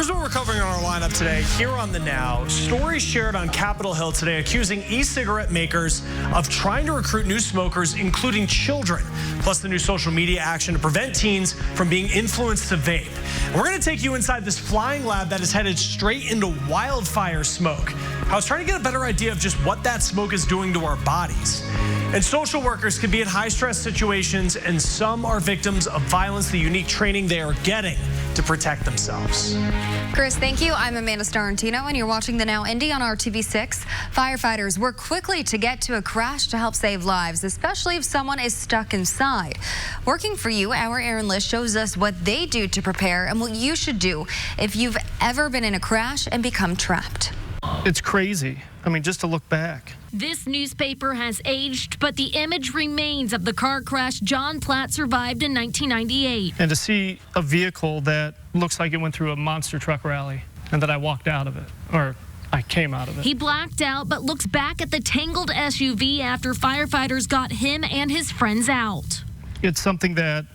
Here's what we're covering on our lineup today. Here on The Now, stories shared on Capitol Hill today accusing e-cigarette makers of trying to recruit new smokers, including children. Plus the new social media action to prevent teens from being influenced to vape. And we're going to take you inside this flying lab that is headed straight into wildfire smoke. I was trying to get a better idea of just what that smoke is doing to our bodies. And social workers can be in high-stress situations, and some are victims of violence, the unique training they are getting to protect themselves. Chris, thank you. I'm Amanda Starantino, and you're watching The Now Indy on RTV6. Firefighters work quickly to get to a crash to help save lives, especially if someone is stuck inside. Working for you, our Aaron Lish shows us what they do to prepare and what you should do if you've ever been in a crash and become trapped. It's crazy. I mean, just to look back. This newspaper has aged, but the image remains of the car crash John Platt survived in 1998. And to see a vehicle that looks like it went through a monster truck rally and that I walked out of it, or I came out of it. He blacked out, but looks back at the tangled SUV after firefighters got him and his friends out. It's something that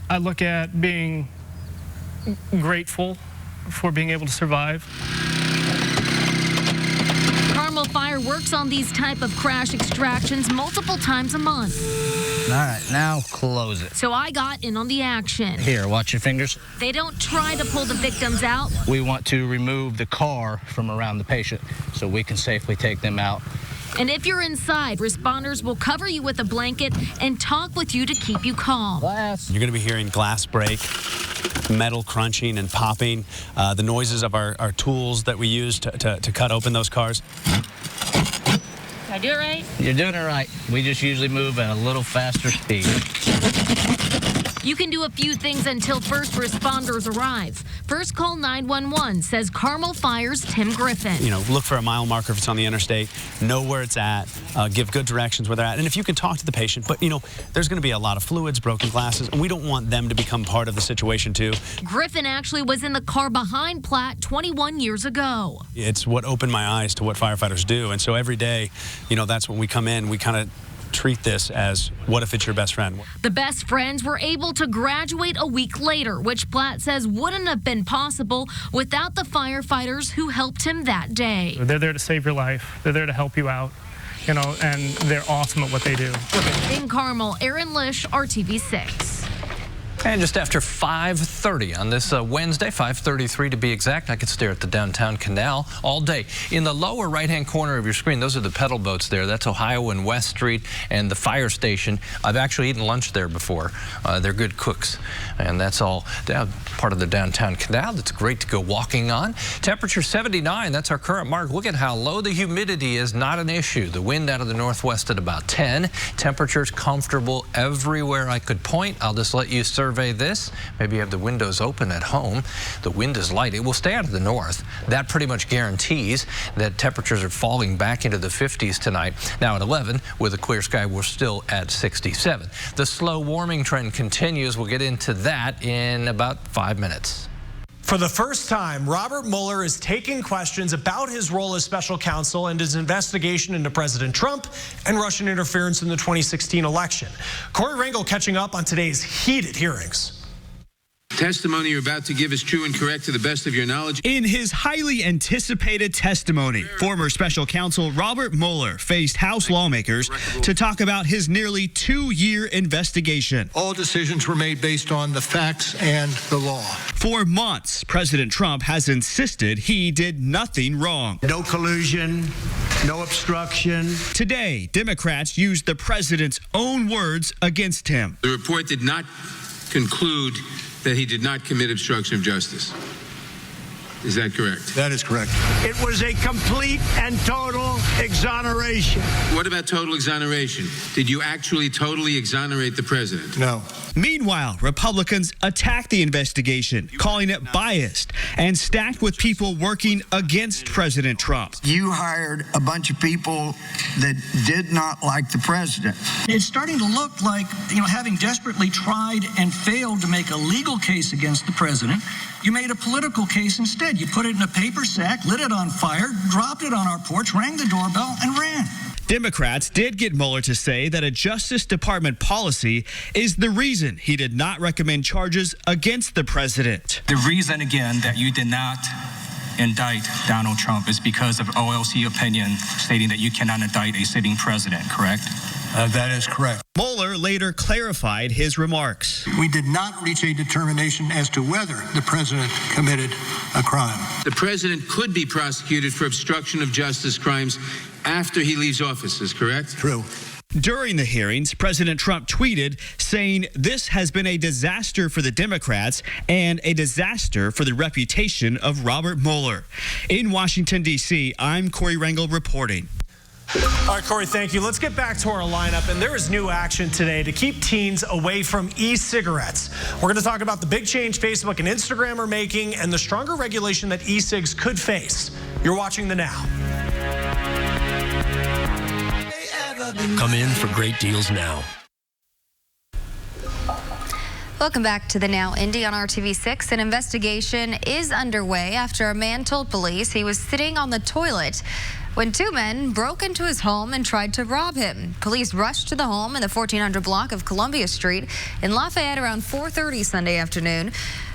I look at being grateful for being able to survive. Fire works on these type of crash extractions multiple times a month. All right, now close it. So I got in on the action. Here, watch your fingers. They don't try to pull the victims out. We want to remove the car from around the patient so we can safely take them out. And if you're inside, responders will cover you with a blanket and talk with you to keep you calm. Glass. You're going to be hearing glass break, metal crunching and popping, the noises of our tools that we use to cut open those cars. Did I do it right? You're doing it right. We just usually move at a little faster speed. You can do a few things until first responders arrive. First call 911, says Carmel Fire's Tim Griffin. You know, look for a mile marker if it's on the interstate, know where it's at, give good directions where they're at. And if you can talk to the patient, but you know, there's going to be a lot of fluids, broken glasses, and we don't want them to become part of the situation too. Griffin actually was in the car behind Platt 21 years ago. It's what opened my eyes to what firefighters do. And so every day, you know, that's when we come in, we kind of treat this as, what if it's your best friend? The best friends were able to graduate a week later, which Platt says wouldn't have been possible without the firefighters who helped him that day. They're there to save your life. They're there to help you out, you know, and they're awesome at what they do. In Carmel, Aaron Lish, RTV6. And just after 5:30 on this Wednesday, 5:33 to be exact, I could stare at the downtown canal all day. In the lower right-hand corner of your screen, those are the pedal boats there. That's Ohio and West Street and the fire station. I've actually eaten lunch there before. They're good cooks. And that's all part of the downtown canal. That's great to go walking on. Temperature 79, that's our current mark. Look at how low the humidity is, not an issue. The wind out of the northwest at about 10. Temperatures comfortable everywhere I could point. I'll just let you survey this. Maybe you have the windows open at home. The wind is light. It will stay out of the north. That pretty much guarantees that temperatures are falling back into the 50s tonight. Now at 11, with a clear sky, we're still at 67. The slow warming trend continues. We'll get into that in about 5 minutes. For the first time, Robert Mueller is taking questions about his role as special counsel and his investigation into President Trump and Russian interference in the 2016 election. Corey Rangel catching up on today's heated hearings. Testimony you're about to give is true and correct to the best of your knowledge. In his highly anticipated testimony, former special counsel Robert Mueller faced House lawmakers to talk about his nearly 2-year investigation. All decisions were made based on the facts and the law. For months, President Trump has insisted he did nothing wrong. No collusion, no obstruction. Today, Democrats used the president's own words against him. The report did not conclude that he did not commit obstruction of justice. Is that correct? That is correct. It was a complete and total exoneration. What about total exoneration? Did you actually totally exonerate the president? No. Meanwhile, Republicans attacked the investigation, calling it biased and stacked with people working against President Trump. You hired a bunch of people that did not like the president. It's starting to look like, having desperately tried and failed to make a legal case against the president, you made a political case instead. You put it in a paper sack, lit it on fire, dropped it on our porch, rang the doorbell, and ran. Democrats did get Mueller to say that a Justice Department policy is the reason he did not recommend charges against the president. The reason, again, that you did not indict Donald Trump is because of OLC opinion stating that you cannot indict a sitting president, correct? That is correct. Mueller later clarified his remarks. We did not reach a determination as to whether the president committed a crime. The president could be prosecuted for obstruction of justice crimes after he leaves office, is correct? True. During the hearings, President Trump tweeted saying this has been a disaster for the Democrats and a disaster for the reputation of Robert Mueller. In Washington, D.C., I'm Corey Rangel reporting. All right, Corey, thank you. Let's get back to our lineup. And there is new action today to keep teens away from e-cigarettes. We're going to talk about the big change Facebook and Instagram are making and the stronger regulation that e-cigs could face. You're watching The Now. Come in for great deals now. Welcome back to The Now Indy on RTV6. An investigation is underway after a man told police he was sitting on the toilet when two men broke into his home and tried to rob him. Police rushed to the home in the 1400 block of Columbia Street in Lafayette around 4:30 Sunday afternoon.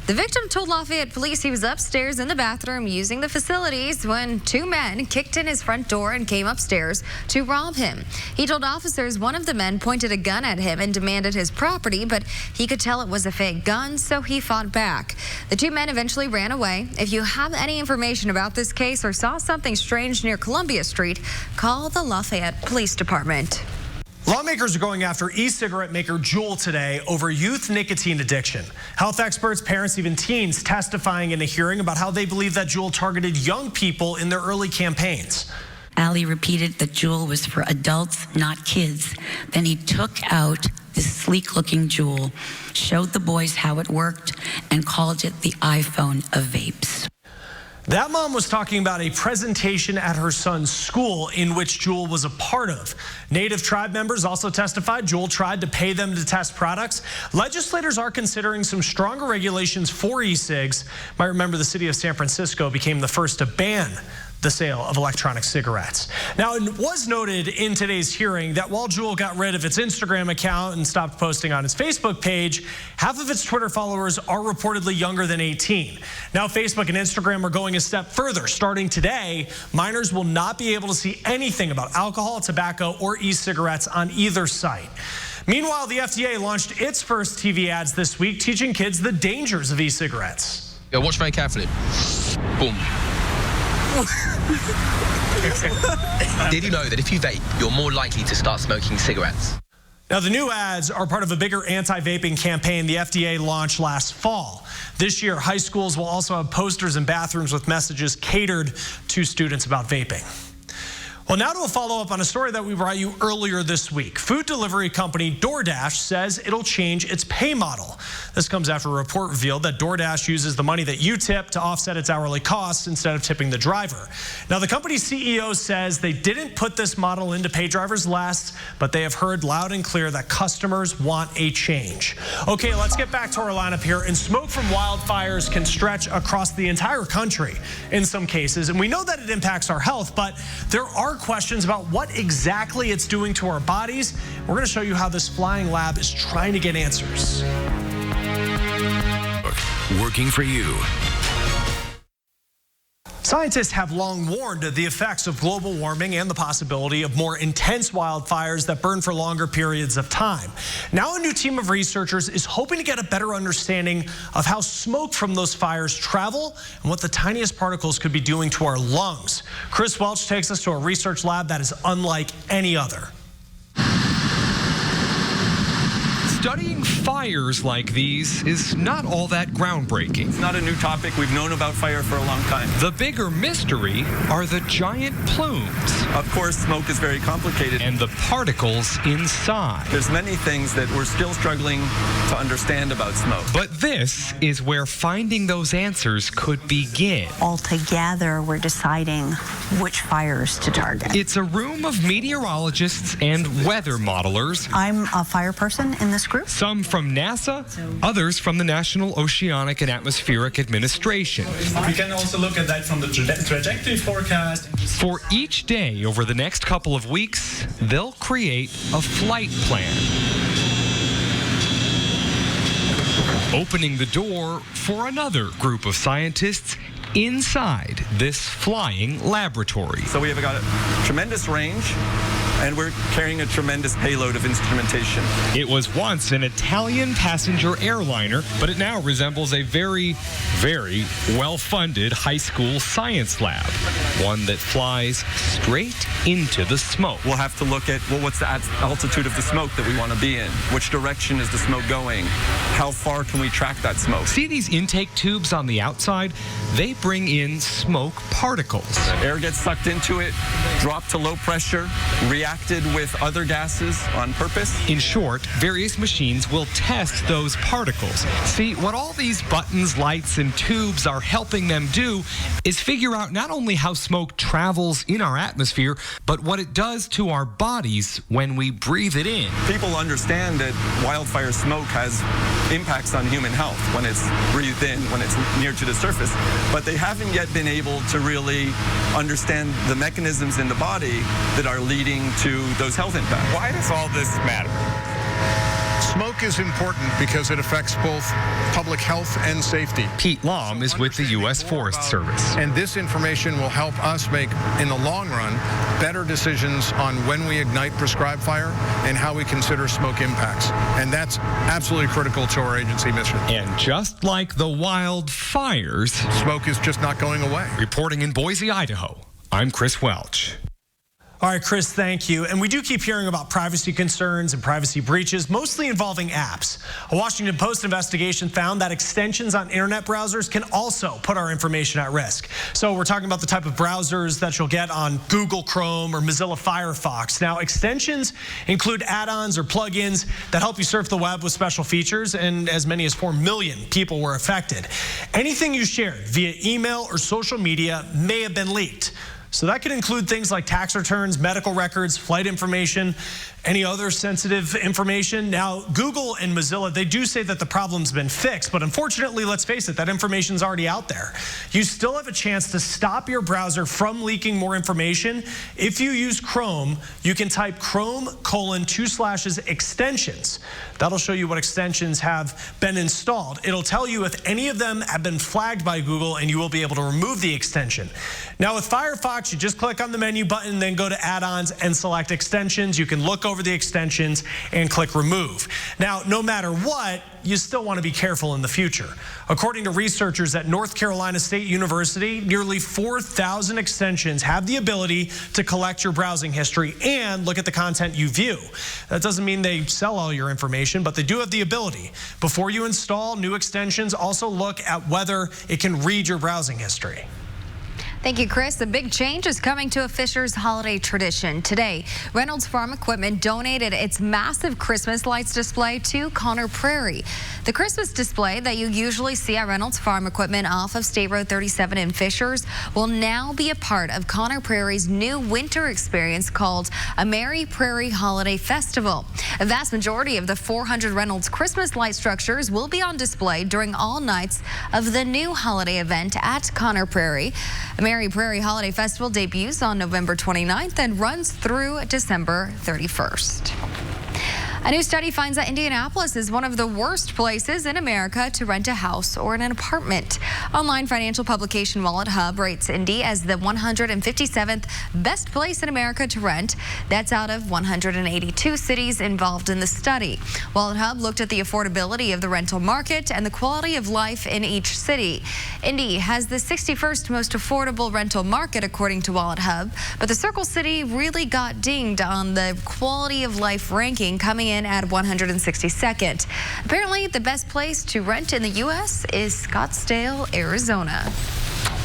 The victim told Lafayette police he was upstairs in the bathroom using the facilities when two men kicked in his front door and came upstairs to rob him. He told officers one of the men pointed a gun at him and demanded his property, but he could tell it was a fake gun, so he fought back. The two men eventually ran away. If you have any information about this case or saw something strange near Columbia Street, call the Lafayette Police Department. Lawmakers are going after e-cigarette maker Juul today over youth nicotine addiction. Health experts, parents, even teens testifying in a hearing about how they believe that Juul targeted young people in their early campaigns. Ali repeated that Juul was for adults, not kids. Then he took out this sleek-looking Juul, showed the boys how it worked, and called it the iPhone of vapes. That mom was talking about a presentation at her son's school in which Juul was a part of. Native tribe members also testified Juul tried to pay them to test products. Legislators are considering some stronger regulations for e-cigs. Might remember the city of San Francisco became the first to ban the sale of electronic cigarettes. Now, it was noted in today's hearing that while Juul got rid of its Instagram account and stopped posting on its Facebook page, half of its Twitter followers are reportedly younger than 18. Now, Facebook and Instagram are going a step further. Starting today, minors will not be able to see anything about alcohol, tobacco, or e-cigarettes on either site. Meanwhile, the FDA launched its first TV ads this week, teaching kids the dangers of e-cigarettes. Yeah, watch very carefully. Boom. Did you know that if you vape, you're more likely to start smoking cigarettes? Now, the new ads are part of a bigger anti-vaping campaign the FDA launched last fall. This year, high schools will also have posters in bathrooms with messages catered to students about vaping. Well, now to a follow-up on a story that we brought you earlier this week. Food delivery company DoorDash says it'll change its pay model. This comes after a report revealed that DoorDash uses the money that you tip to offset its hourly costs instead of tipping the driver. Now, the company's CEO says they didn't put this model in to pay drivers less, but they have heard loud and clear that customers want a change. Okay, let's get back to our lineup here. And smoke from wildfires can stretch across the entire country in some cases, and we know that it impacts our health, but there are questions about what exactly it's doing to our bodies. We're going to show you how this flying lab is trying to get answers. Working for you. Scientists have long warned of the effects of global warming and the possibility of more intense wildfires that burn for longer periods of time. Now a new team of researchers is hoping to get a better understanding of how smoke from those fires travel and what the tiniest particles could be doing to our lungs. Chris Welch takes us to a research lab that is unlike any other. Studying fires like these is not all that groundbreaking. It's not a new topic. We've known about fire for a long time. The bigger mystery are the giant plumes. Of course, smoke is very complicated. And the particles inside. There's many things that we're still struggling to understand about smoke. But this is where finding those answers could begin. Altogether, we're deciding which fires to target. It's a room of meteorologists and weather modelers. I'm a fire person in this group? Some from NASA, others from the National Oceanic and Atmospheric Administration. We can also look at that from the trajectory forecast. For each day over the next couple of weeks, they'll create a flight plan, opening the door for another group of scientists inside this flying laboratory. So we have got a tremendous range, and we're carrying a tremendous payload of instrumentation. It was once an Italian passenger airliner, but it now resembles a very, very well-funded high school science lab, one that flies straight into the smoke. We'll have to look at, well, what's the altitude of the smoke that we want to be in? Which direction is the smoke going? How far can we track that smoke? See these intake tubes on the outside? They bring in smoke particles. Air gets sucked into it, dropped to low pressure, reacted with other gases on purpose. In short, various machines will test those particles. See, what all these buttons, lights, and tubes are helping them do is figure out not only how smoke travels in our atmosphere, but what it does to our bodies when we breathe it in. People understand that wildfire smoke has impacts on human health when it's breathed in, when it's near to the surface, but they haven't yet been able to really understand the mechanisms in the body that are leading to those health impacts. Why does all this matter? Smoke is important because it affects both public health and safety. Pete Lom is with the U.S. Forest Service. And this information will help us make, in the long run, better decisions on when we ignite prescribed fire and how we consider smoke impacts. And that's absolutely critical to our agency mission. And just like the wildfires, smoke is just not going away. Reporting in Boise, Idaho, I'm Chris Welch. All right, Chris, thank you. And we do keep hearing about privacy concerns and privacy breaches, mostly involving apps. A Washington Post investigation found that extensions on internet browsers can also put our information at risk. So we're talking about the type of browsers that you'll get on Google Chrome or Mozilla Firefox. Now, extensions include add-ons or plugins that help you surf the web with special features, and as many as 4 million people were affected. Anything you shared via email or social media may have been leaked. So that could include things like tax returns, medical records, flight information, any other sensitive information. Now, Google and Mozilla, they do say that the problem's been fixed, but unfortunately, let's face it, that information's already out there. You still have a chance to stop your browser from leaking more information. If you use Chrome, you can type Chrome:2/extensions. That'll show you what extensions have been installed. It'll tell you if any of them have been flagged by Google, and you will be able to remove the extension. Now, with Firefox, you just click on the menu button, then go to add-ons and select extensions. You can look over the extensions and click remove. Now, no matter what, you still want to be careful in the future. According to researchers at North Carolina State University, nearly 4,000 extensions have the ability to collect your browsing history and look at the content you view. That doesn't mean they sell all your information, but they do have the ability. Before you install new extensions, also look at whether it can read your browsing history. Thank you, Chris. A big change is coming to a Fisher's holiday tradition. Today, Reynolds Farm Equipment donated its massive Christmas lights display to Conner Prairie. The Christmas display that you usually see at Reynolds Farm Equipment off of State Road 37 in Fishers will now be a part of Conner Prairie's new winter experience called a Merry Prairie Holiday Festival. A vast majority of the 400 Reynolds Christmas light structures will be on display during all nights of the new holiday event at Conner Prairie. Merry Prairie Holiday Festival debuts on November 29th and runs through December 31st. A new study finds that Indianapolis is one of the worst places in America to rent a house or an apartment. Online financial publication Wallet Hub rates Indy as the 157th best place in America to rent. That's out of 182 cities involved in the study. Wallet Hub looked at the affordability of the rental market and the quality of life in each city. Indy has the 61st most affordable rental market, according to Wallet Hub, but the Circle City really got dinged on the quality of life ranking, coming in at 162nd. Apparently, the best place to rent in the U.S. is Scottsdale, Arizona.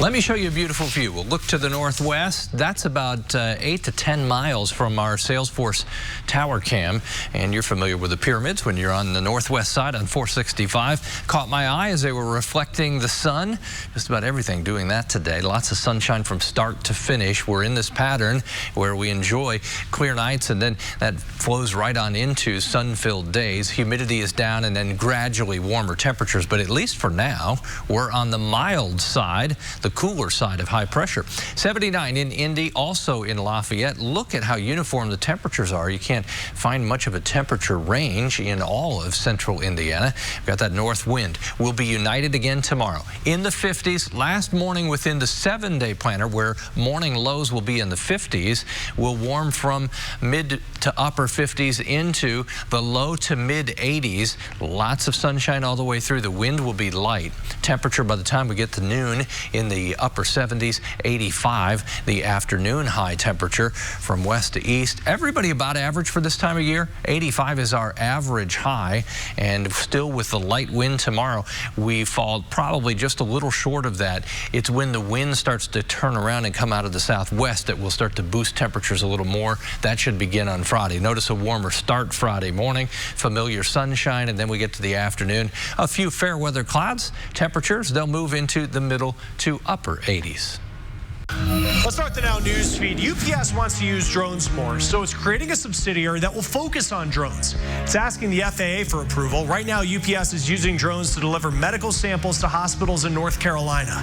Let me show you a beautiful view. We'll look to the northwest. That's about 8 to 10 miles from our Salesforce tower cam. And you're familiar with the pyramids when you're on the northwest side on 465. Caught my eye as they were reflecting the sun. Just about everything doing that today. Lots of sunshine from start to finish. We're in this pattern where we enjoy clear nights and then that flows right on into sun-filled days. Humidity is down and then gradually warmer temperatures. But at least for now, we're on the mild side, the cooler side of high pressure. 79 in Indy, also in Lafayette. Look at how uniform the temperatures are. You can't find much of a temperature range in all of central Indiana. We've got that north wind. We'll be united again tomorrow. In the 50s, last morning within the 7-day planner where morning lows will be in the 50s, will warm from mid to upper 50s into the low to mid 80s. Lots of sunshine all the way through. The wind will be light. Temperature by the time we get to noon in the upper 70s, 85 the afternoon high temperature from west to east. Everybody about average for this time of year. 85 is our average high, and still with the light wind tomorrow, we fall probably just a little short of that. It's when the wind starts to turn around and come out of the southwest that will start to boost temperatures a little more. That should begin on Friday. Notice a warmer start Friday morning, familiar sunshine, and then we get to the afternoon. A few fair weather clouds. Temperatures, they'll move into the middle to upper 80s. Let's start the Now news feed. UPS wants to use drones more, so it's creating a subsidiary that will focus on drones. It's asking the FAA for approval. Right now, UPS is using drones to deliver medical samples to hospitals in North Carolina.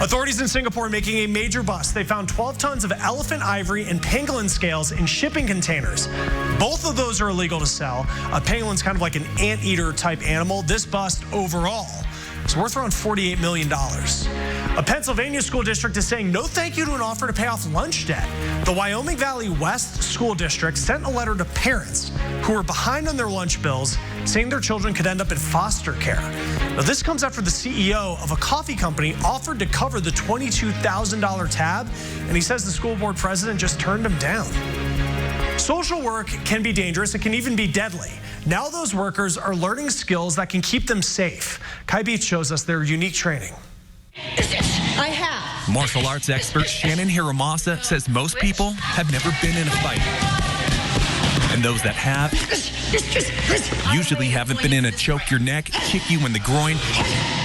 Authorities in Singapore are making a major bust. They found 12 tons of elephant ivory and pangolin scales in shipping containers. Both of those are illegal to sell. A pangolin's kind of like an anteater type animal. This bust overall is worth around $48 million. A Pennsylvania school district is saying no thank you to an offer to pay off lunch debt. The Wyoming Valley West School District sent a letter to parents who were behind on their lunch bills, saying their children could end up in foster care. Now, this comes after the CEO of a coffee company offered to cover the $22,000 tab, and he says the school board president just turned him down. Social work can be dangerous. It can even be deadly. Now those workers are learning skills that can keep them safe. Kai Beach shows us their unique training. I have. Martial arts expert Shannon Hiramasa says most people have never been in a fight. And those that have usually haven't been in a choke your neck, kick you in the groin,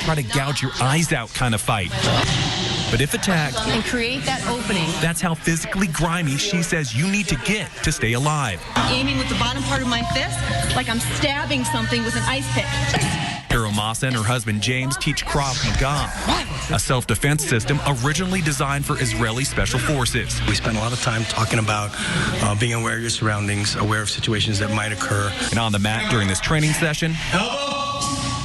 try to gouge your eyes out kind of fight. But if attacked, and create that opening. That's how physically grimy she says you need to get to stay alive. Aiming with the bottom part of my fist like I'm stabbing something with an ice pick. Hiramasa and her husband James teach Krav Maga, a self-defense system originally designed for Israeli special forces. We spend a lot of time talking about being aware of your surroundings, aware of situations that might occur. And on the mat during this training session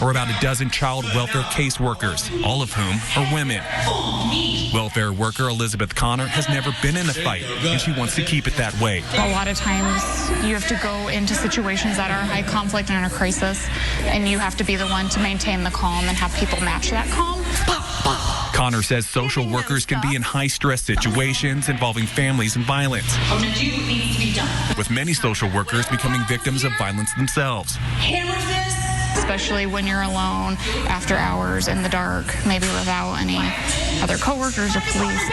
are about a dozen child welfare caseworkers, all of whom are women. Welfare worker Elizabeth Connor has never been in a fight, and she wants to keep it that way. A lot of times you have to go into situations that are high conflict and in a crisis, and you have to be the one to maintain the calm and have people match that calm. Connor says social workers can be in high-stress situations involving families and violence, I'm gonna do what needs to be done. With many social workers becoming victims of violence themselves. Hammer fist! Especially when you're alone after hours in the dark, maybe without any other coworkers or police.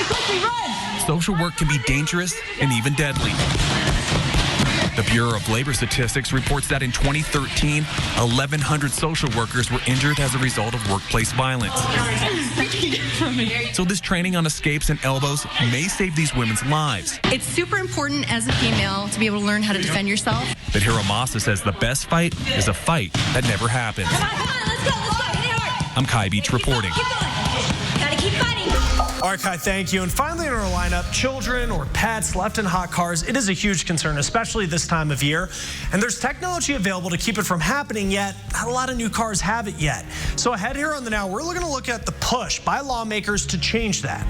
Quickly, run! Social work can be dangerous and even deadly. The Bureau of Labor Statistics reports that in 2013, 1,100 social workers were injured as a result of workplace violence. So this training on escapes and elbows may save these women's lives. It's super important as a female to be able to learn how to defend yourself. But Hiramasa says the best fight is a fight that never happens. Come on, let's go, hit it hard. I'm Kai Beach reporting. Keep going. Gotta keep fighting. All right, Kai, thank you. And finally in our lineup, children or pets left in hot cars. It is a huge concern, especially this time of year. And there's technology available to keep it from happening, yet not a lot of new cars have it yet. So ahead here on the Now, we're going to look at the push by lawmakers to change that.